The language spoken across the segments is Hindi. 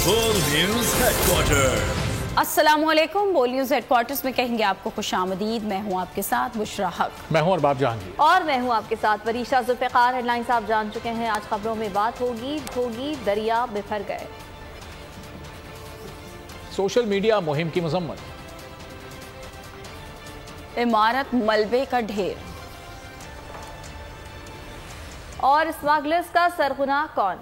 बोल न्यूज हेडक्वार्टर। अस्सलामुअलैकुम। बोल न्यूज हेडक्वार्टर्स में कहेंगे आपको खुशामदीद। मैं हूं आपके साथ बुशरा हक। मैं हूं अरबाब जहांगीर और मैं हूं आपके साथ वरीशा जुल्फ़िकार। हेडलाइंस आप जान चुके हैं। आज खबरों में बात होगी दरिया बिफर गए। सोशल मीडिया मुहिम की मजम्मत। इमारत मलबे का ढेर। और स्मगलर्स का सरगुना कौन?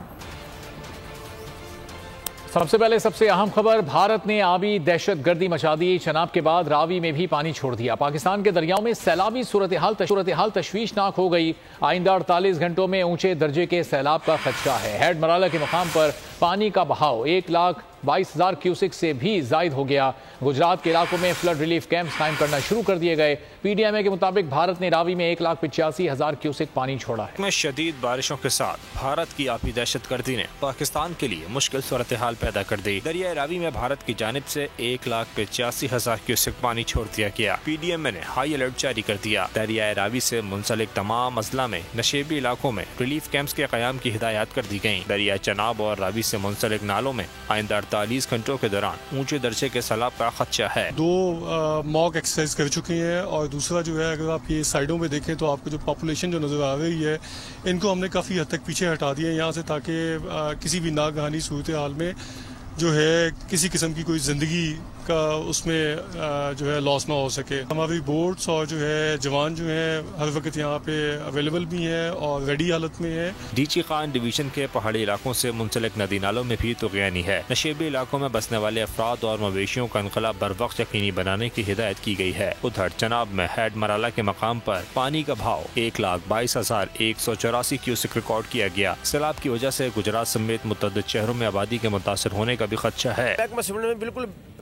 सबसे पहले सबसे अहम खबर, भारत ने आबी दहशतगर्दी मचा दी। चनाब के बाद रावी में भी पानी छोड़ दिया। पाकिस्तान के दरियाओं में सैलाबी सूरत हाल तशवीशनाक हो गई। आइंदा 48 घंटों में ऊंचे दर्जे के सैलाब का खदशा है। हेड मराला के मकाम पर पानी का बहाव 1,22,000 क्यूसिक से भी जायद हो गया। गुजरात के इलाकों में फ्लड रिलीफ कैंप्स कायम करना शुरू कर दिए गए। PDMA के मुताबिक भारत ने रावी में 1,85,000 क्यूसिक पानी छोड़ा है। में शदीद बारिशों के साथ भारत की आबी दहशतगर्दी ने पाकिस्तान के लिए मुश्किल सूरत हाल पैदा कर दी। दरिया रावी में भारत की जानिब से 1,85,000 क्यूसिक पानी छोड़ दिया गया। PDMA ने हाई अलर्ट जारी कर दिया। दरिया रावी से मुंसलिक तमाम अजला में नशेबी इलाकों में रिलीफ कैंप्स के कयाम की हिदायत कर दी गयी। दरिया चनाब और रावी से मुंसलिक नालों में आइंदा 48 घंटों के दौरान ऊंचे दर्जे के सैलाब का खदशा है। 2 मॉक एक्सरसाइज कर चुके हैं और दूसरा जो है, अगर आप ये साइडों में देखें तो आपको जो पॉपुलेशन जो नज़र आ रही है, इनको हमने काफ़ी हद तक पीछे हटा दिया है यहाँ से, ताकि किसी भी नागहानी सूरत हाल में जो है किसी किस्म की कोई ज़िंदगी का उसमें जो है लॉस ना हो सके। हमारी बोट्स और जो है जवान जो है हर वक्त यहाँ पे अवेलेबल भी हैं और रेडी हालत में है। डीची खान डिवीजन के पहाड़ी इलाकों से मुंसलिक नदी नालों में भी तुग़यानी है। नशेबी इलाकों में बसने वाले अफराद और मवेशियों का इनकला बर वक्त यकीनी बनाने की हिदायत की गई है। उधर चनाब में हेड मराला के मकाम पर पानी का भाव 1,22,184 क्यूसिक रिकॉर्ड किया गया। सैलाब की वजह से गुजरात समेत मुतअद्दिद शहरों में आबादी के मुतासर होने का भी खदशा है।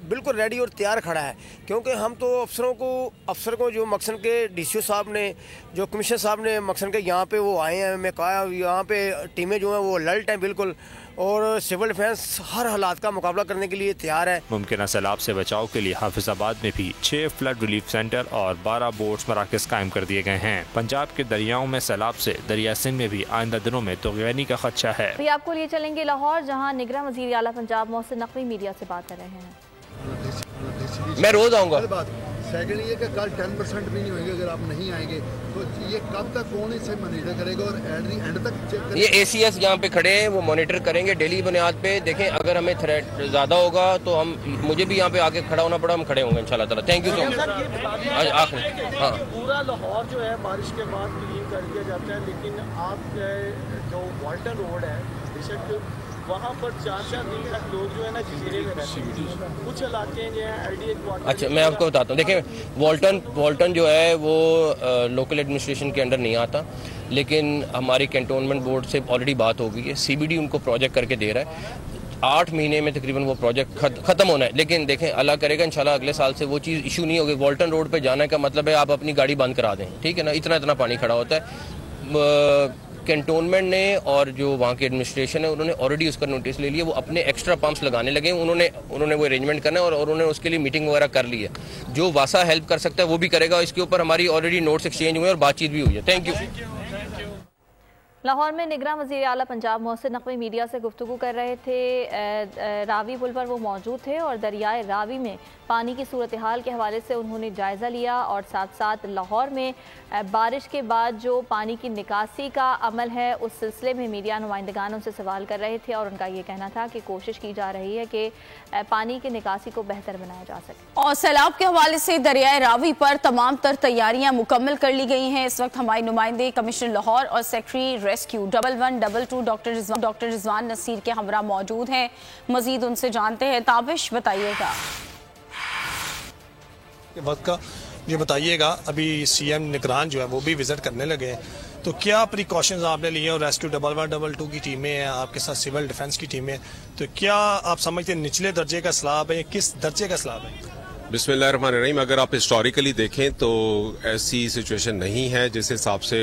बिल्कुल रेडी और तैयार खड़ा है, क्योंकि हम तो अफसर को जो मकसन के DCO साहब ने, जो कमिश्नर साहब ने मकसन के यहाँ पे वो आए हैं। मैं कहा यहाँ पे टीमें जो हैं वो अलर्ट हैं बिल्कुल, और सिविल डिफेंस हर हालात का मुकाबला करने के लिए तैयार है। मुमकिन सैलाब से बचाव के लिए हाफिजाबाद में भी 6 फ्लड रिलीफ सेंटर और 12 बोट्स मराकज़ कायम कर दिए गए हैं। पंजाब के दरियाओं में सैलाब से दरिया सिंध में भी आइंदा दिनों में तुग़यानी का खदशा है। अभी आपको लिए चलेंगे लाहौर, जहाँ निगरान वज़ीर आला पंजाब मोहसिन नकवी मीडिया से बात कर रहे हैं। मैं रोज आऊँगा। सेकंड ये कि कल 10% भी नहीं होंगे, अगर आप नहीं आएंगे तो ये कब तक कौन इसे मॉनिटर करेगा और एंड तक चेक करेगा? ये ACS यहाँ पे खड़े हैं, वो मॉनिटर करेंगे डेली बुनियाद पे। देखें, अगर हमें थ्रेट ज़्यादा होगा तो मुझे भी यहाँ पे आके खड़ा होना पड़ा, हम खड़े होंगे इंशाल्लाह ताला। Thank you so much. आखिर हाँ, पूरा लाहौर जो है बारिश के बाद क्लीन कर दिया जाता है, लेकिन आप जो वाल्टन रोड है बेशक वहाँ पर 4-4 दिन तक लोग जो है ना जजीरे में रहते हैं। कुछ इलाके जो है LDA क्वार्टर। अच्छा, मैं आपको बताता हूँ। देखें, वाल्टन जो है वो लोकल एडमिनिस्ट्रेशन के अंडर नहीं आता, लेकिन हमारी कैंटोनमेंट बोर्ड से ऑलरेडी बात हो गई है। CBD उनको प्रोजेक्ट करके दे रहा है। 8 महीने में तकरीबन वो प्रोजेक्ट खत्म होना है। लेकिन देखें, अल्लाह करेगा इंशाल्लाह अगले साल से वो चीज़ इशू नहीं होगी। वाल्टन रोड पे जाने का मतलब है आप अपनी गाड़ी बंद करा दें, ठीक है ना। इतना पानी खड़ा होता है। कैंटोनमेंट ने और जो वहाँ की एडमिनिस्ट्रेशन है उन्होंने ऑलरेडी उसका नोटिस ले लिया। वो अपने एक्स्ट्रा पंप्स लगाने लगे। उन्होंने वो अरेंजमेंट करना है और उन्होंने उसके लिए मीटिंग वगैरह कर ली है। जो वासा हेल्प कर सकता है वो भी करेगा। इसके ऊपर हमारी ऑलरेडी नोट्स एक्सचेंज हुए और बातचीत भी हुई है। Thank you. लाहौर में निगरान वज़ीर आला पंजाब मोहसिन नकवी मीडिया से गुफ्तगू कर रहे थे। रावी पुल पर वो मौजूद थे और दरियाए रावी में पानी की सूरत हाल के हवाले से उन्होंने जायज़ा लिया और साथ साथ लाहौर में बारिश के बाद जो पानी की निकासी का अमल है उस सिलसिले में मीडिया नुमाइंदगान उनसे सवाल कर रहे थे और उनका ये कहना था कि कोशिश की जा रही है कि पानी की निकासी को बेहतर बनाया जा सके। और सैलाब के हवाले से दरियाए रावी पर तमाम तर तैयारियां मुकम्मल कर ली गई हैं। इस वक्त हमारे नुमाइंदे कमिश्नर लाहौर और secretary rescue 1122 doctor Rizwan Naseer के हमरा मौजूद हैं। मजीद उनसे जानते हैं। ताबिश, बताइएगा। वक्त का ये बताइएगा, अभी CM निगरान जो है वो भी विजिट करने लगे हैं, तो क्या प्रिकॉशंस आपने लिए? और रेस्क्यू 1122 की टीमें हैं, आपके साथ सिविल डिफेंस की टीमें हैं, तो क्या आप समझते हैं निचले दर्जे का सैलाब है या किस दर्जे का सैलाब है? बिस्मिल्लाहिर्रहमानिर्रहीम। अगर आप हिस्टोरिकली देखें तो ऐसी सिचुएशन नहीं है, जिस हिसाब से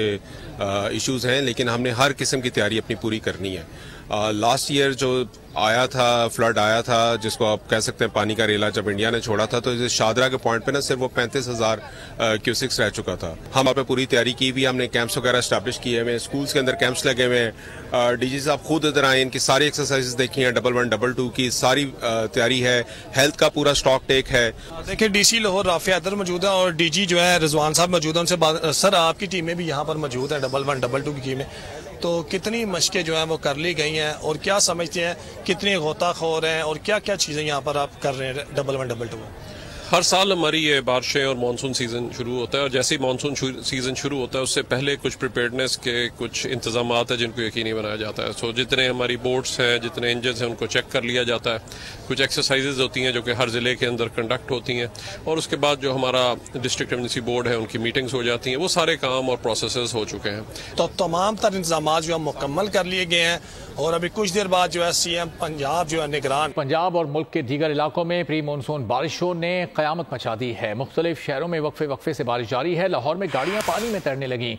इश्यूज हैं, लेकिन हमने हर किस्म की तैयारी अपनी पूरी करनी है। लास्ट ईयर जो आया था, फ्लड आया था, जिसको आप कह सकते हैं पानी का रेला, जब इंडिया ने छोड़ा था तो इस शादरा के पॉइंट पे ना सिर्फ वो 35,000 क्यूसिक्स रह चुका था। हम वहाँ पे पूरी तैयारी की भी, हमने कैंप्स वगैरह एस्टैब्लिश किए हुए, स्कूल्स के अंदर कैंप्स लगे हुए हैं। डीजी साहब खुद इधर आए, इनकी सारी एक्सरसाइजेस देखी हैं, 11, 22 की सारी तैयारी है, हेल्थ का पूरा स्टॉक टेक है। देखिए डीसी लाहौर राफिया हैदर मौजूद है और डीजी जो है रिजवान साहब मौजूद है। उनसे सर आपकी टीमें भी यहाँ पर मौजूद है, 11, 22 की टीमें, तो कितनी मशकें जो हैं वो कर ली गई हैं और क्या समझते हैं कितने गोताखोर हैं और क्या क्या चीज़ें यहाँ पर आप कर रहे हैं 11, 22 में? हर साल हमारी ये बारिशें और मानसून सीजन शुरू होता है, और जैसे ही मानसून सीजन शुरू होता है उससे पहले कुछ प्रिपेयर्डनेस के कुछ इंतजाम हैं जिनको यकीनी बनाया जाता है। सो जितने हमारी बोट्स हैं, जितने इंजन हैं, उनको चेक कर लिया जाता है। कुछ एक्सरसाइजेज होती हैं जो कि हर जिले के अंदर कंडक्ट होती हैं, और उसके बाद जो हमारा डिस्ट्रिक्ट एमरजेंसी बोर्ड है उनकी मीटिंग्स हो जाती हैं। वो सारे काम और प्रोसेस हो चुके हैं। तो तमाम तर इंतजाम जो है मुकम्मल कर लिए गए हैं और अभी कुछ देर बाद जो है सीएम पंजाब जो है निगरान। पंजाब और मुल्क के दीगर इलाकों में प्री मानसून बारिशों ने कयामत मचा दी है। मुख्तलिफ शहरों में वक्फे से बारिश जारी है। लाहौर में गाड़ियां पानी में तैरने लगी।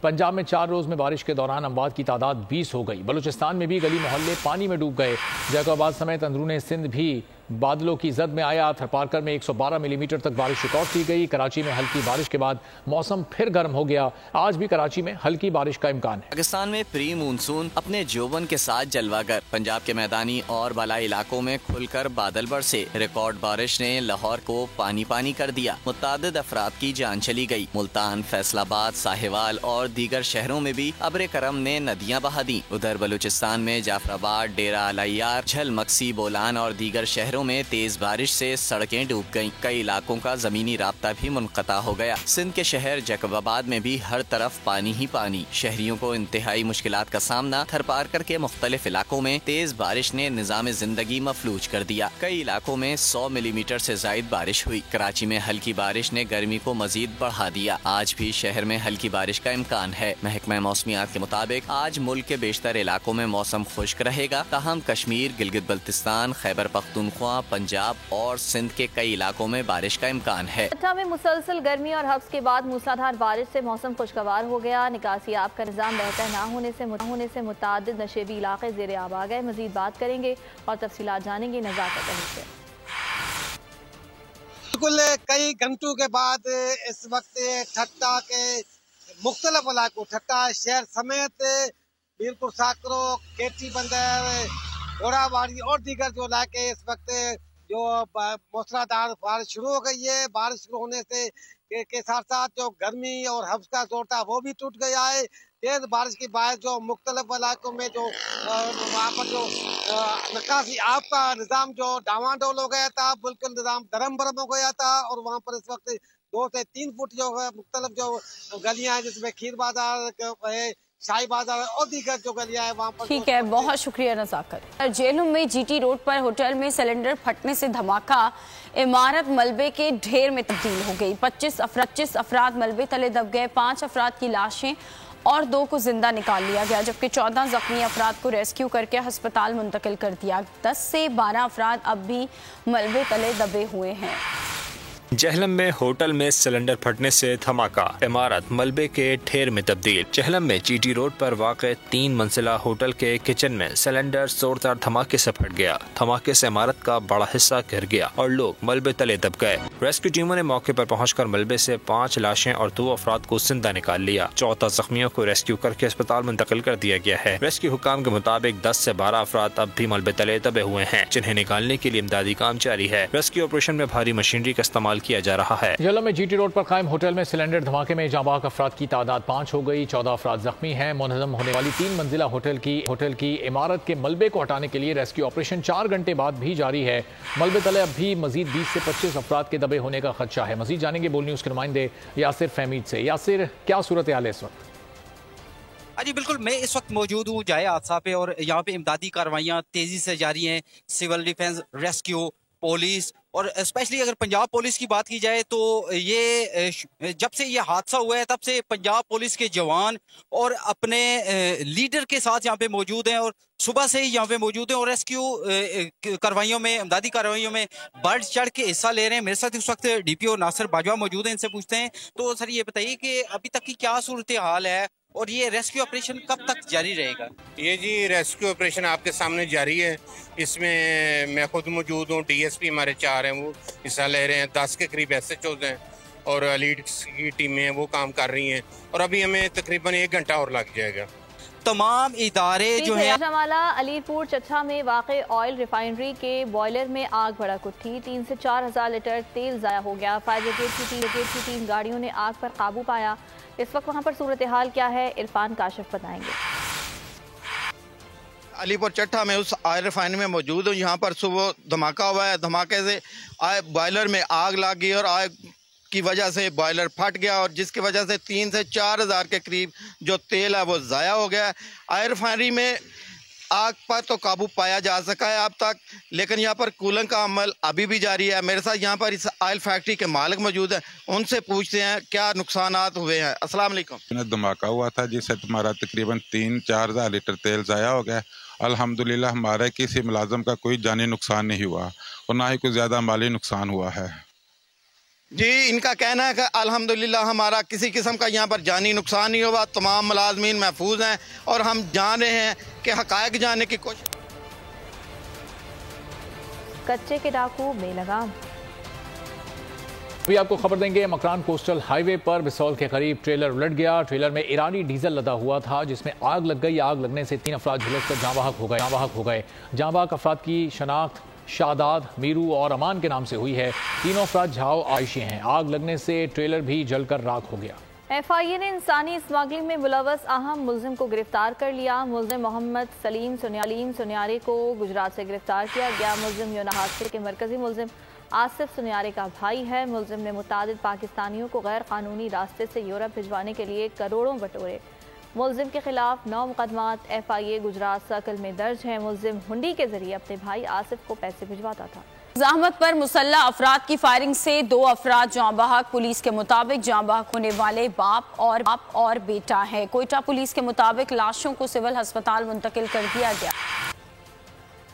पंजाब में 4 रोज में बारिश के दौरान अमवात की तादाद 20 हो गई। बलूचिस्तान में भी गली मोहल्ले पानी में डूब गए। जैकोबाद समेत अंदरूनी सिंध भी बादलों की जद में आया। थरपारकर में 112 मिलीमीटर तक बारिश रिकॉर्ड की गई। कराची में हल्की बारिश के बाद मौसम फिर गर्म हो गया। आज भी कराची में हल्की बारिश का इम्कान है। पाकिस्तान में प्री मानसून अपने जोबन के साथ जलवागर। पंजाब के मैदानी और बालाई इलाकों में खुलकर बादल बरसे। रिकॉर्ड बारिश ने लाहौर को पानी पानी कर दिया। मुतादिद अफराद की जान चली गई। मुल्तान, फैसलाबाद, साहिवाल और दीगर शहरों में भी अब्र करम ने नदियां बहा दी। उधर बलूचिस्तान में जाफराबाद, डेरा अलैयार, झल मक्सी, बोलान और दीगर शहरों में तेज बारिश से सड़कें डूब गईं। कई इलाकों का जमीनी राब्ता भी मुनक़ता हो गया। सिंध के शहर जैकोबाबाद में भी हर तरफ पानी ही पानी। शहरियों को इंतहाई मुश्किलात का सामना। थरपारकर के मुख्तलिफ इलाकों में तेज बारिश ने निज़ाम जिंदगी मफलूज कर दिया। कई इलाकों में 100 मिलीमीटर से जायद बारिश हुई। कराची में हल्की बारिश ने गर्मी को मजीद बढ़ा दिया। आज भी शहर में हल्की बारिश का इम्कान है। महकमा मौसमियात के मुताबिक आज मुल्क के बेशतर इलाकों में मौसम खुश्क रहेगा। ताहम कश्मीर, गिलगित बल्तिस्तान, खैबर पख्तूनख्वा, पंजाब और सिंध के कई इलाकों में बारिश का इम्कान है। ठट्ठा में मुसलसल गर्मी और हफ्स के बाद मूसलाधार बारिश से मौसम खुशगवार हो गया। निकासी आब का निज़ाम बेहतर न होने से मुतादिद नशेबी इलाके ज़ेर आब आ गए। मजीद बात करेंगे और तफसीलात जानेंगे नज़ाकत अली से। बिल्कुल कई घंटों के बाद इस वक्त ठट्टा के मुख्तलिफ इलाकों, ठट्टा शहर समेत बिल्कुल साकरो, केटी बंदर, घोड़ाबाड़ी और दीगर जो इलाके इस वक्त जो मूसलाधार बारिश शुरू हो गई है। बारिश शुरू होने से के साथ साथ जो गर्मी और हफ्स का जोर था वो भी टूट गया है। तेज बारिश के बाद जो मुख्तलिफ इलाकों में जो वहाँ पर जो निकासी आब का निज़ाम जो डावाडोल हो गया था, बिल्कुल निज़ाम दरम बरम हो गया था। और वहाँ पर इस वक्त 2 से 3 फुट जो मुख्तलिफ जो गलियाँ हैं, जिसमें खीर बाजार है, शाही बाजार और दीगर जो गलियां है वहाँ पर। ठीक है, बहुत शुक्रिया नज़ाकत। जेलूम में जीटी रोड पर होटल में सिलेंडर फटने से धमाका। इमारत मलबे के ढेर में तब्दील हो गई। 25 अफराद मलबे तले दब गए। 5 अफराद की लाशें और 2 को जिंदा निकाल लिया गया, जबकि 14 जख्मी अफराद को रेस्क्यू करके अस्पताल मुंतकिल कर दिया। 10 से 12 अफराद अब भी मलबे तले दबे हुए हैं। जहलम में होटल में सिलेंडर फटने से धमाका। इमारत मलबे के ढेर में तब्दील। जहलम में जीटी रोड पर वाक़े 3 मंजिला होटल के किचन में सिलेंडर जोरदार धमाके से फट गया। धमाके से इमारत का बड़ा हिस्सा गिर गया और लोग मलबे तले दब गए। रेस्क्यू टीमों ने मौके पर पहुंचकर मलबे से 5 लाशें और 2 अफराद को जिंदा निकाल लिया। 14 जख्मियों को रेस्क्यू करके अस्पताल मुंतकिल कर दिया गया है। रेस्क्यू हुकाम के मुताबिक 10 से 12 अफराद अब भी मलबे तले दबे हुए हैं, जिन्हें निकालने के लिए इमदादी काम जारी है। रेस्क्यू ऑपरेशन में भारी मशीनरी का इस्तेमाल किया जा रहा है। जेलों में जीटी रोड पर कायम होटल में सिलेंडर धमाके में जांबाग अफराद की तादाद 5 हो गई। 14 अफराद जख्मी हैं। मुनहदम होने वाली 3 मंजिला होटल की इमारत के मलबे को हटाने के लिए रेस्क्यू ऑपरेशन 4 घंटे बाद भी जारी है। मलबे तले अब भी मजीद 20 से 25 अफराद के दबे होने का खदशा है। मजीद जानेंगे बोल न्यूज के नुमाइंदे यासिर फहमीद से। यासिर, क्या सूरत हाल है इस वक्त? जी बिल्कुल, मैं इस वक्त मौजूद हूँ जाए हादसा पे और यहाँ पे इमदादी कार्रवाइयाँ तेजी से जारी हैं। सिविल डिफेंस, रेस्क्यू, पुलिस और स्पेशली अगर पंजाब पुलिस की बात की जाए तो ये जब से ये हादसा हुआ है तब से पंजाब पुलिस के जवान और अपने लीडर के साथ यहाँ पे मौजूद हैं और सुबह से ही यहाँ पे मौजूद हैं और रेस्क्यू कार्रवाइयों में, इमदादी कार्रवाइयों में बढ़ चढ़ के हिस्सा ले रहे हैं। मेरे साथ इस वक्त डीपीओ नासिर बाजवा मौजूद हैं, इनसे पूछते हैं। तो सर ये बताइए कि अभी तक की क्या सूरत हाल है और ये रेस्क्यू ऑपरेशन कब तक जारी रहेगा? ये जी रेस्क्यू ऑपरेशन आपके सामने जारी है। इसमें मैं खुद मौजूद हूँ, डीएसपी हमारे 4 हैं वो हिस्सा ले रहे हैं, 10 के करीब SHOs हैं और लीड्स की टीमें हैं वो काम कर रही हैं और अभी हमें तकरीबन 1 घंटा और लग जाएगा। तमाम इदारे जो है राजामाला अलीपुर चच्छा में वाक़े ऑयल रिफाइनरी के बॉयलर में आग भड़क उठी। 3 से 4 हज़ार लीटर तेल ज़ाया हो गया। फायर ब्रिगेड की 3 गाड़ियों ने आग पर काबू पाया। इस वक्त वहाँ पर सूरत हाल क्या है, इरफान काशिफ बताएंगे। अलीपुर चट्टा में उस ऑयल रिफाइनरी में मौजूद हूँ। यहाँ पर सुबह धमाका हुआ है। धमाके से बॉयलर में आग लग गई और आग की वजह से बॉयलर फट गया और जिसकी वजह से 3 से 4 हज़ार के करीब जो तेल है वो ज़ाया हो गया। ऑयल रिफाइनरी में आग पर तो काबू पाया जा सका है अब तक, लेकिन यहाँ पर कूलिंग का अमल अभी भी जारी है। मेरे साथ यहाँ पर इस ऑयल फैक्ट्री के मालिक मौजूद हैं, उनसे पूछते हैं क्या नुकसानात हुए हैं। अस्सलाम वालेकुम। धमाका हुआ था जिससे हमारा तकरीबन 3-4 हज़ार लीटर तेल ज़ाया हो गया। अल्हम्दुलिल्लाह हमारे किसी मुलाजम का कोई जानी नुकसान नहीं हुआ और ना ही कोई ज़्यादा माली नुकसान हुआ है। जी, इनका कहना है कि अल्हम्दुलिल्लाह हमारा किसी किस्म का यहाँ पर जानी नुकसान नहीं हुआ, तमाम मुलाजमीन महफूज हैं और हम जान रहे हैं कि हक़ाइक़ जानने की कोशिश। कच्चे के डाकू बेलगाम। अभी आपको खबर देंगे, मकरान कोस्टल हाईवे पर बिसौल के करीब ट्रेलर उलट गया। ट्रेलर में ईरानी डीजल लदा हुआ था जिसमें आग लग गई। आग लगने से 3 अफराद झुलसकर जाँ बहक हो गए। जाँ बहक अफराद की शनाख्त शादाद, मीरू और अमान के नाम से हुई है। तीनों अफराद झाओ आयशी हैं। आग लगने से ट्रेलर भी जलकर राख हो गया। FIA ने इंसानी स्मगलिंग में मुलव्वस अहम मुल्जिम को गिरफ्तार कर लिया। मुल्जिम मोहम्मद सलीम सुनियारे को गुजरात से गिरफ्तार किया गया। मुल्जिम यौन हादसे के मरकजी मुल्जिम आसिफ सुनियारे का भाई है। मुल्जिम ने मुतादिद पाकिस्तानियों को गैर कानूनी रास्ते से यूरोप भिजवाने के लिए करोड़ों बटोरे। मुल्जिम के खिलाफ 9 मुकदमात FIA गुजरात सर्कल में दर्ज हैं। मुल्जिम हुंडी के जरिए अपने भाई आसिफ को पैसे भिजवाता था। ज़हमत पर मुसल्लह अफराद की फायरिंग से 2 अफराद जाँ बहक। पुलिस के मुताबिक जाँ बहक होने वाले बाप और बेटा है। कोयटा पुलिस के मुताबिक लाशों को सिविल अस्पताल मुंतकिल कर दिया गया।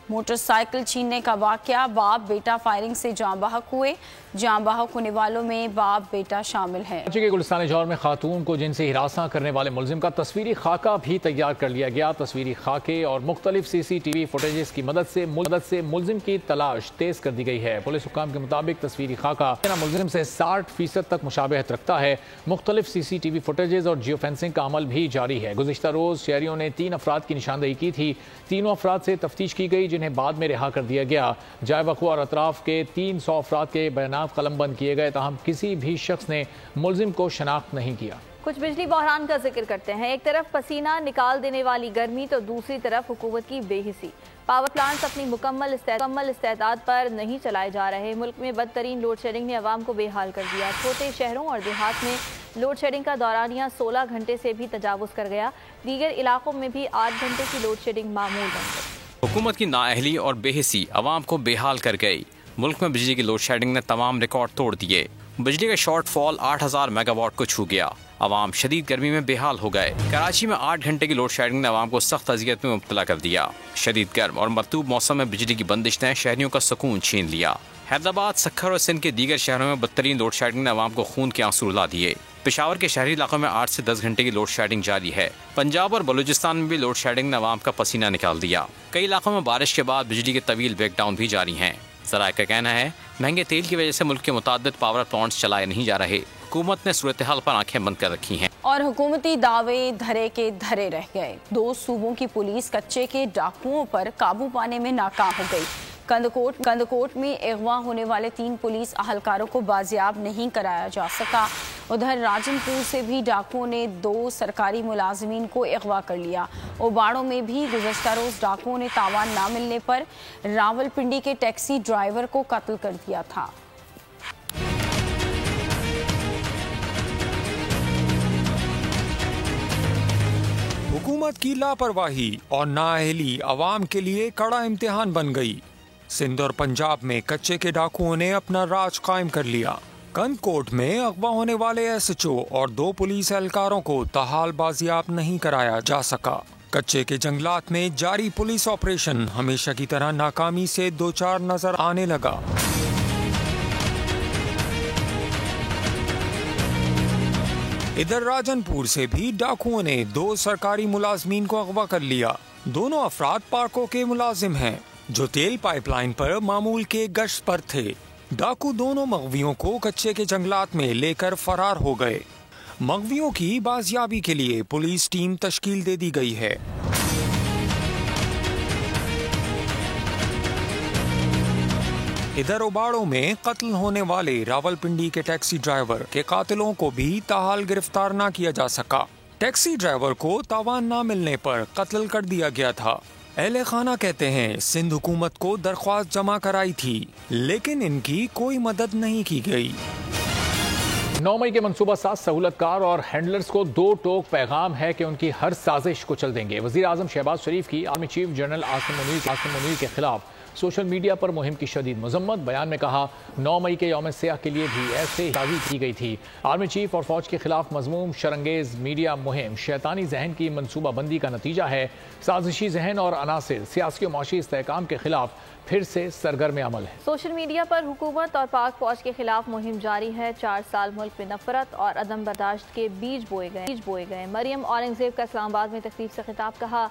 मोटरसाइकिल छीनने का वाकया, बाप बेटा फायरिंग से जाँ बहक हुए। जाँ बहक होने वालों में बाप बेटा शामिल है। राज्य के गुलिस्तान जौहर में खातून को जिनसे हिरासत करने वाले मुल्जिम का तस्वीरी खाका भी तैयार कर लिया गया। तस्वीरी खाके और मुख्तलिफ CCTV फुटेजेस की मदद से मुल्जिम की तलाश तेज कर दी गई है। पुलिस हुक्काम के मुताबिक तस्वीरी खाका मुल्जिम से 60% तक मुशाबहत रखता है। मुख्तलिफ CCTV फुटेजेस और जियो फेंसिंग का अमल भी जारी है। गुज़िश्ता रोज शहरियों ने 3 अफराद की निशानदेही की थी। तीनों अफराद से तफ्तीश की गई जिन्हें बाद में रिहा कर दिया गया। जाए वक़्वा और अतराफ के 300 अफराद के बयानात कलमबंद किए गए, ताहम किसी भी शख्स ने मुल्जिम को शनाख्त नहीं किया। कुछ बिजली बहरान का जिक्र करते हैं। एक तरफ पसीना निकाल देने वाली गर्मी तो दूसरी तरफ हुकूमत की बेहिसी। पावर प्लांट्स अपनी मुकम्मल इस्तेदाद पर नहीं चलाए जा रहे। मुल्क में बदतरीन लोड शेडिंग ने अवाम को बेहाल कर दिया। छोटे शहरों और देहात में लोड शेडिंग का दौरानिया 16 घंटे से भी तजावुज़ कर गया। दीगर इलाकों में भी 8 घंटे की लोड शेडिंग मामूल बन गई। हुकूमत की नाअहली और बेहिसी अवाम को बेहाल कर गई। मुल्क में बिजली की लोड शेडिंग ने तमाम रिकॉर्ड तोड़ दिए। बिजली का शॉर्टफॉल 8000 मेगावाट को छू गया। अवाम शदीद गर्मी में बेहाल हो गए। कराची में 8 घंटे की लोड शेडिंग ने अवाम को सख्त अजियत में मुब्तला कर दिया। शदीद गर्म और मरतूब मौसम में बिजली की बंदिश ने शहरियों का सुकून छीन लिया। हैदराबाद, सक्खर और सिंध के दीगर शहरों में बदतरीन लोड शेडिंग ने अवाम को खून के आंसू रुला दिए। पेशावर के शहरी इलाकों में 8 से 10 घंटे की लोड शेडिंग जारी है। पंजाब और बलूचिस्तान में भी लोड शेडिंग ने अवाम का पसीना निकाल दिया। कई इलाकों में बारिश के बाद बिजली के तवील ब्रेकडाउन भी जारी हैं। ज़राए का कहना है महंगे तेल की वजह से मुल्क के मुताद्दिद पावर प्लांट्स चलाए नहीं जा रहे। हुकूमत ने सूरत हाल पर आंखें बंद कर रखी हैं और हुकूमती दावे धरे के धरे रह गए। 2 सूबों की पुलिस कच्चे के डाकुओं पर काबू पाने में नाकाम हो गई। कंदकोट में अगवा होने वाले 3 पुलिस अहलकारों को बाजियाब नहीं कराया जा सका। उधर राजनपुर से भी डाकुओं ने 2 सरकारी मुलाजमीन को अगवा कर लिया। ओबाड़ों में भी गुज़श्ता रोज डाकुओं ने तावान ना मिलने पर रावलपिंडी के टैक्सी ड्राइवर को कत्ल कर दिया था। हुकूमत की लापरवाही और नाअहली अवाम के लिए कड़ा इम्तिहान बन गई। सिंध और पंजाब में कच्चे के डाकुओं ने अपना राज कायम कर लिया। कंदकोट में अगवा होने वाले SHO और 2 पुलिस एहलकारों को ताहाल बाजियाब नहीं कराया जा सका। कच्चे के जंगलात में जारी पुलिस ऑपरेशन हमेशा की तरह नाकामी से दो चार नजर आने लगा। इधर राजनपुर से भी डाकुओं ने 2 सरकारी मुलाजमीन को अगवा कर लिया। दोनों अफराद पार्को के मुलाजिम हैं जो तेल पाइपलाइन पर मामूल के गश्त पर थे। डाकू दोनों मगवियों को कच्चे के जंगलात में लेकर फरार हो गए। मगवियों की बाजियाबी के लिए पुलिस टीम तश्कील दे दी गई है। इधर उबाड़ों में कत्ल होने वाले रावलपिंडी के टैक्सी ड्राइवर के कातिलों को भी ताहाल गिरफ्तार न किया जा सका। टैक्सी ड्राइवर को तावान न मिलने पर कत्ल कर दिया गया था। अहले खाना कहते हैं सिंध हुकूमत को दरख्वास्त जमा कराई थी, लेकिन इनकी कोई मदद नहीं की गई। 9 मई के मंसूबा साज सहूलतकार और हैंडलर्स को 2 टोक पैगाम है कि उनकी हर साजिश कुचल देंगे। वज़ीर आज़म शहबाज शरीफ की army chief general Asim Munir के खिलाफ सोशल मीडिया पर मुहिम की शदीद मजम्मत। बयान में कहा 9 मई के यौम सियाह के लिए भी ऐसे दावी की गई थी। आर्मी चीफ और फौज के खिलाफ मजमूम शरंगेज मीडिया मुहिम शैतानी जहन की मनसूबा बंदी का नतीजा है। साजिशी जहन और अनासिर सियासी और माशी इस्तेहकाम के खिलाफ फिर से सरगर्म अमल है। सोशल मीडिया पर हुकूमत और पाक फौज के खिलाफ मुहिम जारी है। 4 साल मुल्क में नफरत और अदम बर्दाश्त के बीज बोए गए। मरियम औरंगजेब का इस्लामाबाद में तकरीब से खिताब। कहा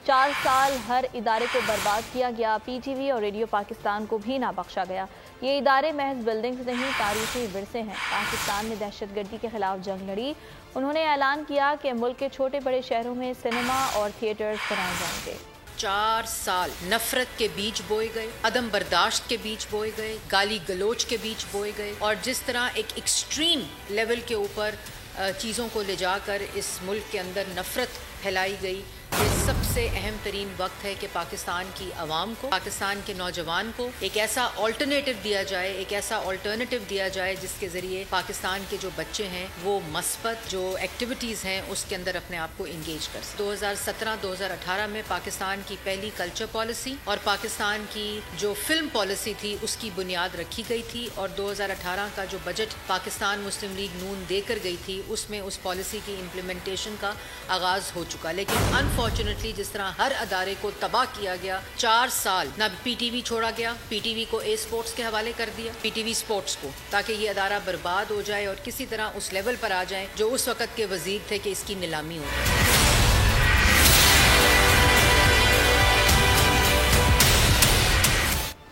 4 साल हर इदारे को बर्बाद किया गया। PTV और रेडियो पाकिस्तान को भी ना बख्शा गया। ये इदारे महज बिल्डिंग्स नहीं, तारीखी विरसे हैं। पाकिस्तान ने दहशतगर्दी के खिलाफ जंग लड़ी। उन्होंने ऐलान किया कि मुल्क के छोटे बड़े शहरों में सिनेमा और थिएटर्स बनाए जाएंगे। 4 साल नफरत के बीज बोए गए, अदम बर्दाश्त के बीज बोए गए, गाली गलोच के बीज बोए गए और जिस तरह एक एक्सट्रीम लेवल के ऊपर चीज़ों को ले जाकर इस मुल्क के अंदर नफरत फैलाई गई। ये सबसे अहम तरीन वक्त है कि पाकिस्तान की आवाम को, पाकिस्तान के नौजवान को एक ऐसा अल्टरनेटिव दिया जाए, एक ऐसा अल्टरनेटिव दिया जाए जिसके ज़रिए पाकिस्तान के जो बच्चे हैं वो मस्बत जो एक्टिविटीज़ हैं उसके अंदर अपने आप को इंगेज कर सकें। 2017-2018 में पाकिस्तान की पहली कल्चर पॉलिसी और पाकिस्तान की जो फिल्म पॉलिसी थी उसकी बुनियाद रखी गई थी और 2018 का जो बजट पाकिस्तान मुस्लिम लीग नून देकर गई थी उसमें उस पॉलिसी की इम्प्लीमेंटेशन का आगाज़ हो चुका। लेकिन अनफॉर्चुनेटली जिस तरह हर अदारे को तबाह किया गया, 4 साल ना PTV छोड़ा गया, PTV को A स्पोर्ट्स के हवाले कर दिया, PTV स्पोर्ट्स को, ताकि ये अदारा बर्बाद हो जाए और किसी तरह उस लेवल पर आ जाए जो उस वक़्त के वजीर थे कि इसकी नीलामी हो जाए।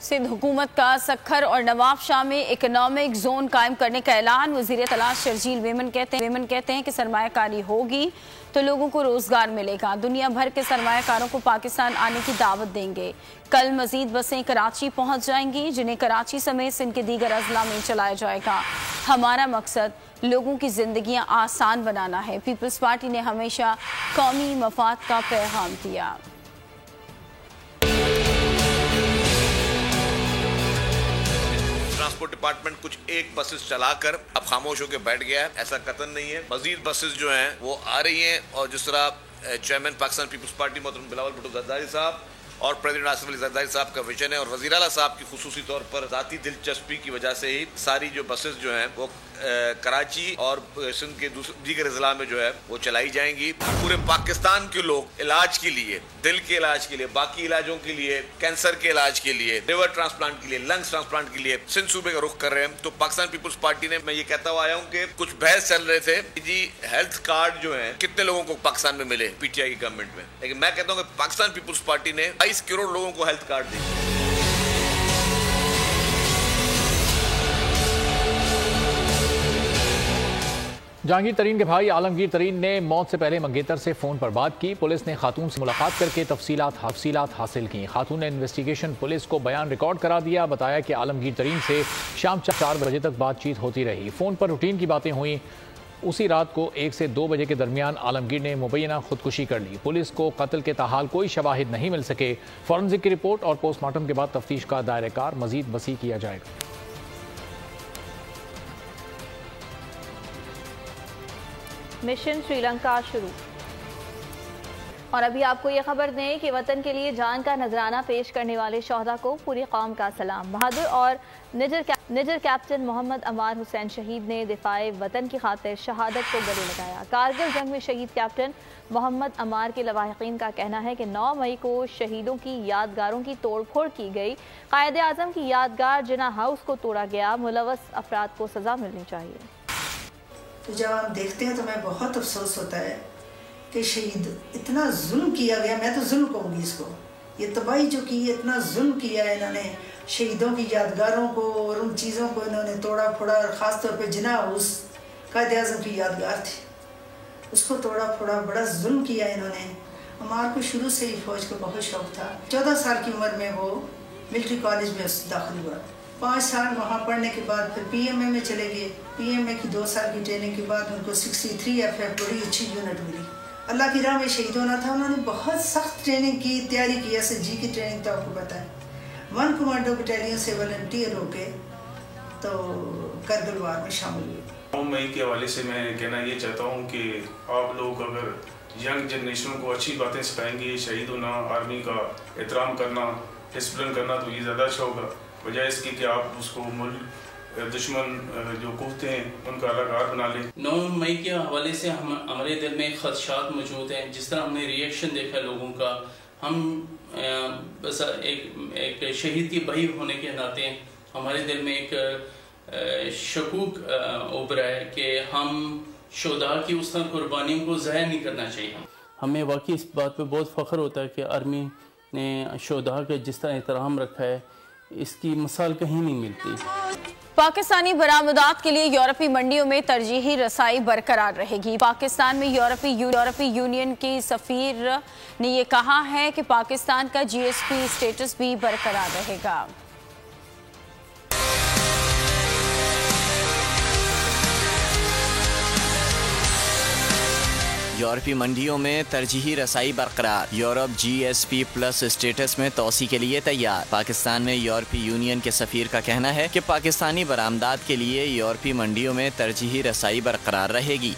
सिंध हुकूमत का सखर और नवाबशाह में इकोनॉमिक जोन कायम करने का ऐलान। वज़ीर तलाश शर्जील वेमन कहते हैं कि सरमायाकारी होगी तो लोगों को रोजगार मिलेगा। दुनिया भर के सरमायाकारों को पाकिस्तान आने की दावत देंगे। कल मजीद बसें कराची पहुंच जाएंगी जिन्हें कराची समेत सिंध के दीगर अजला में चलाया जाएगा। हमारा मकसद लोगों की जिंदगियां आसान बनाना है। पीपल्स पार्टी ने हमेशा कौमी मफाद का पैगाम दिया। ट्रांसपोर्ट डिपार्टमेंट कुछ एक बसेस चलाकर अब खामोश होकर बैठ गया है, ऐसा कतन नहीं है। मजीद बसेस जो हैं वो आ रही हैं और जिस तरह चेयरमैन पाकिस्तान पीपल्स पार्टी मोहतरम बिलावल भुट्टो जरदारी साहब और प्रेसिडेंट आसिफ अली जरदारी साहब का विजन है और वज़ीर आला साहब की खुसूसी तौर पर ज़ाती दिलचस्पी की वजह से ही सारी जो बसेस जो हैं वो कराची और सिंध के दीगर अजला में जो है वो चलाई जाएंगी। पूरे पाकिस्तान के लोग इलाज के लिए, दिल के इलाज के लिए, बाकी इलाजों के लिए, कैंसर के इलाज के लिए, लिवर ट्रांसप्लांट के लिए, लंग्स ट्रांसप्लांट के लिए सिंध सूबे का रुख कर रहे हैं। तो पाकिस्तान पीपल्स पार्टी ने, मैं ये कहता हुआ आया हूँ कि कुछ बहस चल रहे थे कि जी हेल्थ कार्ड जो है कितने लोगों को पाकिस्तान में मिले PTI की गवर्नमेंट में, लेकिन मैं कहता हूँ कि पाकिस्तान पीपल्स पार्टी ने 22 करोड़ लोगों को हेल्थ कार्ड दिए। जहांगीर तरीन के भाई आलमगीर तरीन ने मौत से पहले मंगेतर से फ़ोन पर बात की। पुलिस ने खातून से मुलाकात करके तफसीलात हासिल की। खातून ने इन्वेस्टिगेशन पुलिस को बयान रिकॉर्ड करा दिया। बताया कि आलमगीर तरीन से शाम 4 बजे तक बातचीत होती रही। फ़ोन पर रूटीन की बातें हुई। उसी रात को 1 से 2 बजे के दरमियान आलमगीर ने मुबैना खुदकुशी कर ली। पुलिस को कत्ल के ताहाल कोई शवाहिद नहीं मिल सके। फॉरेंसिक की रिपोर्ट और पोस्टमार्टम के बाद तफ्तीश का दायरेकार मजीद वसी किया जाएगा। मिशन श्रीलंका शुरू। और अभी आपको ये खबर दें कि वतन के लिए जान का नजराना पेश करने वाले शोहदा को पूरी कौम का सलाम। बहादुर और निजर कैप्टन मोहम्मद अमार हुसैन शहीद ने दिफाए वतन की खातिर शहादत को गले लगाया। कारगिल जंग में शहीद कैप्टन मोहम्मद अमार के लवाहिकीन का कहना है कि 9 मई को शहीदों की यादगारों की तोड़फोड़ की गई। कायदे आजम की यादगार जिना हाउस को तोड़ा गया। मुलव्वस अफराद को सजा मिलनी चाहिए। तो जब हम देखते हैं तो मैं बहुत अफसोस होता है कि शहीद इतना जुल्म किया गया। मैं तो जुल्म कहूँगी इसको, ये तबाही जो की इतना जुल्म किया है इन्होंने शहीदों की यादगारों को और उन चीज़ों को इन्होंने तोड़ा फोड़ा। और ख़ास तौर पे जिना हाउस कायदे आज़म की यादगार थी, उसको तोड़ा फोड़ा, बड़ा जुल्म किया इन्होंने। अमार को शुरू से ही फ़ौज का बहुत शौक़ था। 14 साल की उम्र में वो मिलिट्री कॉलेज में दाखिल हुआ। 5 साल वहाँ पढ़ने के बाद फिर PMA में चले गए। PMA की 2 साल की ट्रेनिंग के बाद उनको 63 FF बड़ी अच्छी यूनिट मिली। अल्लाह की राह में शहीद होना था। उन्होंने बहुत सख्त ट्रेनिंग की, तैयारी की। SSG की ट्रेनिंग तो आपको पता है। 1 कमांडो बटालियन से वॉलंटियर होके तो करगिल वार में शामिल हुए। 9 मई के हवाले से मैं कहना ये चाहता हूँ कि आप लोग अगर यंग जनरेशन को अच्छी बातें सिखाएंगे, शहीद होना, आर्मी का एहतराम करना, डिसिप्लिन करना, तो ये ज़्यादा अच्छा होगा, बजाय इसके कि आप उसको दुश्मन जो कुफ्ते हैं उनका अलग हाथ बना लें। 9 मई के हवाले से हमारे दिल में खदशात मौजूद हैं। जिस तरह हमने रिएक्शन देखा लोगों का, हम बस एक शहीद की बही होने के नाते हमारे दिल में एक शकूक उभरा है कि हम शोधा की उस तरह कुर्बानियों को ज़ाया नहीं करना चाहिए। हमें वाकई इस बात पे बहुत फ़ख्र होता है कि आर्मी ने शोधा के जिस तरह एहतराम रखा है, इसकी मिसाल कहीं नहीं मिलती। पाकिस्तानी बरामदात के लिए यूरोपीय मंडियों में तरजीही रसाई बरकरार रहेगी। पाकिस्तान में यूरोपीय यूनियन की सफीर ने यह कहा है कि पाकिस्तान का GSP स्टेटस भी बरकरार रहेगा। यूरोपीय मंडियों में तरजीही रसाई बरकरार। यूरोप GSP प्लस स्टेटस में तोसी के लिए तैयार। पाकिस्तान में यूरोपीय यूनियन के सफीर का कहना है कि पाकिस्तानी बरामदात के लिए यूरोपीय मंडियों में तरजीही रसाई बरकरार रहेगी।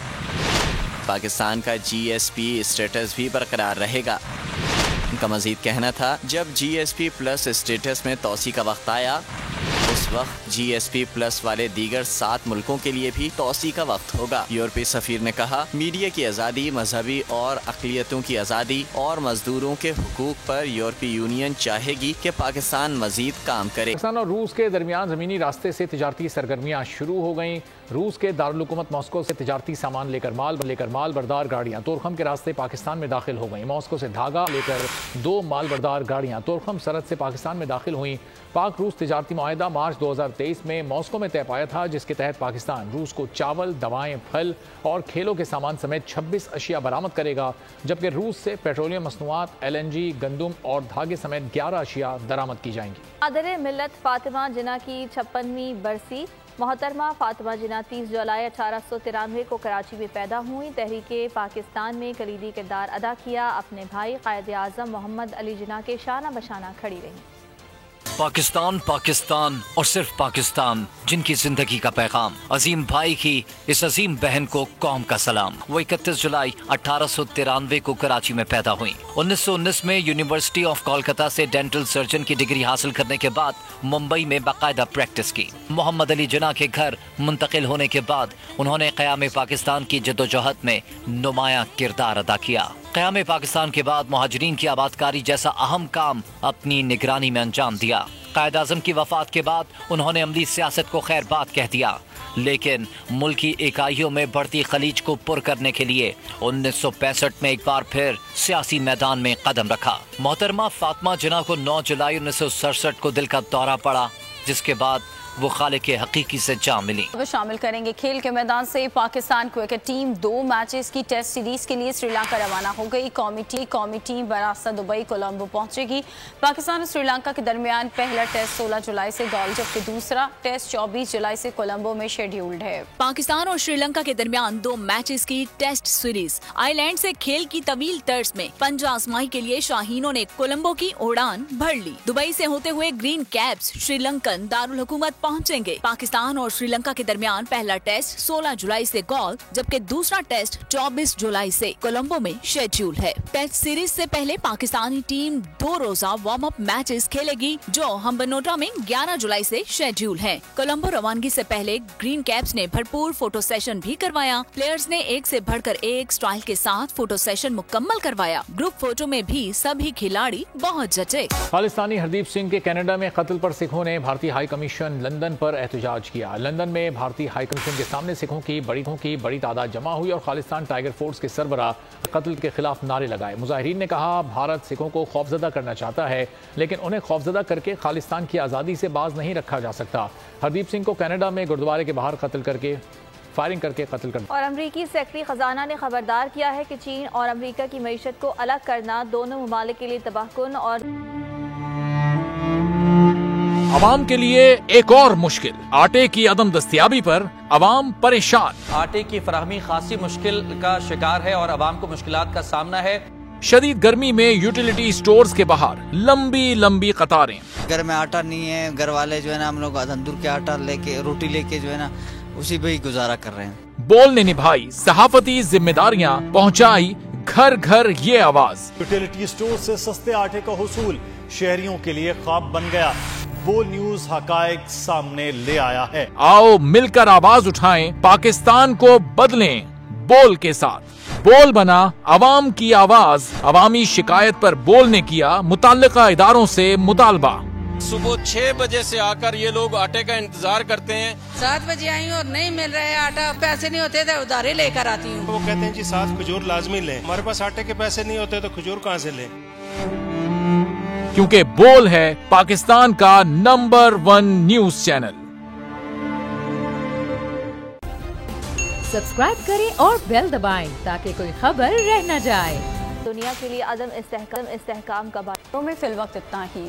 पाकिस्तान का GSP स्टेटस भी बरकरार रहेगा। उनका मजीद कहना था, जब GSP प्लस स्टेटस में तोसी का वक्त आया, उस वक्त GSP प्लस वाले दीगर 7 मुल्कों के लिए भी तोसी का वक्त होगा। यूरोपीय सफीर ने कहा, मीडिया की आज़ादी, मजहबी और अक़लियतों की आज़ादी और मजदूरों के हुकूक पर यूरोपीय यूनियन चाहेगी कि पाकिस्तान मजीद काम करे। पाकिस्तान और रूस के दरमियान ज़मीनी रास्ते से तिजारती सरगर्मियाँ शुरू हो गईं। रूस के दारुल हुकूमत मॉस्को से तिजारती सामान लेकर माल बरदार गाड़ियाँ तोरखम के रास्ते पाकिस्तान में दाखिल हो गईं। मॉस्को से धागा लेकर 2 माल बरदार गाड़ियाँ तोरखम सरहद से पाकिस्तान में दाखिल हुईं। पाक रूस तिजारती मुआहदा मार्च 2023 में मॉस्को में तय पाया था, जिसके तहत पाकिस्तान रूस को चावल, दवाएं, फल और खेलों के सामान समेत 26 अशिया बरामद करेगा, जबकि रूस से पेट्रोलियम मसनूआत, LNG, गंदम और धागे समेत 11 अशिया दरामद की जाएंगी। आदर मिल्लत फातिमा जिना की 56वीं बरसी। मोहतरमा फातिमा जिना 30 जुलाई 1893 को कराची में पैदा हुई। तहरीके पाकिस्तान में कलीदी किरदार अदा किया। अपने भाई कायदे आज़म मोहम्मद अली जिना के शाना बशाना खड़ी रही। पाकिस्तान पाकिस्तान और सिर्फ पाकिस्तान, जिनकी जिंदगी का पैगाम अजीम भाई की इस अजीम बहन को कौम का सलाम। वो 31 जुलाई 1893 को कराची में पैदा हुई। 1919 में यूनिवर्सिटी ऑफ कोलकाता से डेंटल सर्जन की डिग्री हासिल करने के बाद मुंबई में बाकायदा प्रैक्टिस की। मोहम्मद अली जिना के घर मुंतकिल होने के बाद उन्होंने क़याम पाकिस्तान की जद्दोजहद में नुमाया किरदार अदा किया। क़याम पाकिस्तान के बाद मुहाजिरीन की आबादकारी जैसा अहम काम अपनी निगरानी में अंजाम दिया। कायद आज़म की वफात के बाद उन्होंने अमली सियासत को खैर बात कह दिया, लेकिन मुल्की इकाइयों में बढ़ती खलीज को पुर करने के लिए 1965 में एक बार फिर सियासी मैदान में कदम रखा। मोहतरमा फातिमा जिना को 9 जुलाई 1967 को दिल का दौरा पड़ा, जिसके बाद वो खालिक हकीकी से जा मिली। वो शामिल करेंगे खेल के मैदान से पाकिस्तान क्रिकेट टीम 2 मैचेस की टेस्ट सीरीज के लिए श्रीलंका रवाना हो गई। कौमी टीम बरास्ता दुबई कोलंबो पहुंचेगी। पाकिस्तान और श्रीलंका के दरमियान पहला टेस्ट 16 जुलाई से गॉल, जबकि दूसरा टेस्ट 24 जुलाई से कोलंबो में शेड्यूल्ड है। पाकिस्तान और श्रीलंका के दरमियान 2 मैचेस की टेस्ट सीरीज आइलैंड से खेल की तवील तर्ज में पंजा आजमाई के लिए शाहीनों ने कोलंबो की उड़ान भर ली। दुबई से होते हुए ग्रीन कैप्स श्रीलंकन दारुल हुकूमत पहुंचेंगे। पाकिस्तान और श्रीलंका के दरमियान पहला टेस्ट 16 जुलाई से गॉल, जबकि दूसरा टेस्ट 24 जुलाई से कोलंबो में शेड्यूल है। टेस्ट सीरीज से पहले पाकिस्तानी टीम 2 रोजा वार्म अप मैचेस खेलेगी, जो हम्बनटोटा में 11 जुलाई से शेड्यूल है। कोलंबो रवानगी से पहले ग्रीन कैप्स ने भरपूर फोटो सेशन भी करवाया। प्लेयर्स ने एक से बढ़कर एक स्टाइल के साथ फोटो सेशन मुकम्मल करवाया। ग्रुप फोटो में भी सभी खिलाड़ी बहुत जचे। खालिस्तानी हरदीप सिंह के कनाडा में कत्ल पर सिखों ने भारतीय हाई कमीशन लंदन पर एहतजाज किया। लंदन में भारतीय हाई कमीशन के सामने सिखों की बड़ी तादाद जमा हुई और खालिस्तान टाइगर फोर्स के सरबराह कत्ल के खिलाफ नारे लगाए। मुजाहिरीन ने कहा, भारत सिखों को खौफजदा करना चाहता है, लेकिन उन्हें खौफजदा करके खालिस्तान की आज़ादी से बाज नहीं रखा जा सकता। हरदीप सिंह को कनाडा में गुरुद्वारे के बाहर फायरिंग करके कत्ल कर। और अमरीकी सेक्रेटरी खजाना ने खबरदार किया है कि चीन और अमरीका की मईशत को अलग करना दोनों ममालिक के लिए तबाहकुन और अवाम के लिए एक और मुश्किल। आटे की अदम दस्तियाबी पर अवाम परेशान। आटे की फराहमी खासी मुश्किल का शिकार है और अवाम को मुश्किलात का सामना है। शदीद गर्मी में यूटिलिटी स्टोर्स के बाहर लंबी कतारें। घर में आटा नहीं है, घर वाले जो है ना हम लोग तंदूर के आटा लेके रोटी लेके जो है ना उसी पे ही गुजारा कर रहे हैं। बोल ने निभाई सहाफती जिम्मेदारियां, पहुंचाई घर घर ये आवाज। यूटिलिटी स्टोर से सस्ते आटे का हुसूल शहरियों के लिए ख्वाब बन गया। बोल न्यूज हकायक सामने ले आया है। आओ मिलकर आवाज उठाएं, पाकिस्तान को बदलें बोल के साथ। बोल बना अवाम की आवाज। अवामी शिकायत पर बोल ने किया मुताल्लिका इदारों से मुतालबा। सुबह 6 बजे से आकर ये लोग आटे का इंतजार करते हैं। 7 बजे आई हूँ और नहीं मिल रहा है आटा, पैसे नहीं होते थे उधारे लेकर आती हूँ। वो कहते हैं जी 7 खजूर लाजमी लें, हमारे पास आटे के पैसे नहीं होते तो खजूर कहाँ से लें? क्योंकि बोल है पाकिस्तान का नंबर 1 न्यूज चैनल। सब्सक्राइब करें और बेल दबाएं ताकि कोई खबर रह न जाए। दुनिया के लिए अदम इस्तेहकाम का बातों में फिल वक्त इतना ही।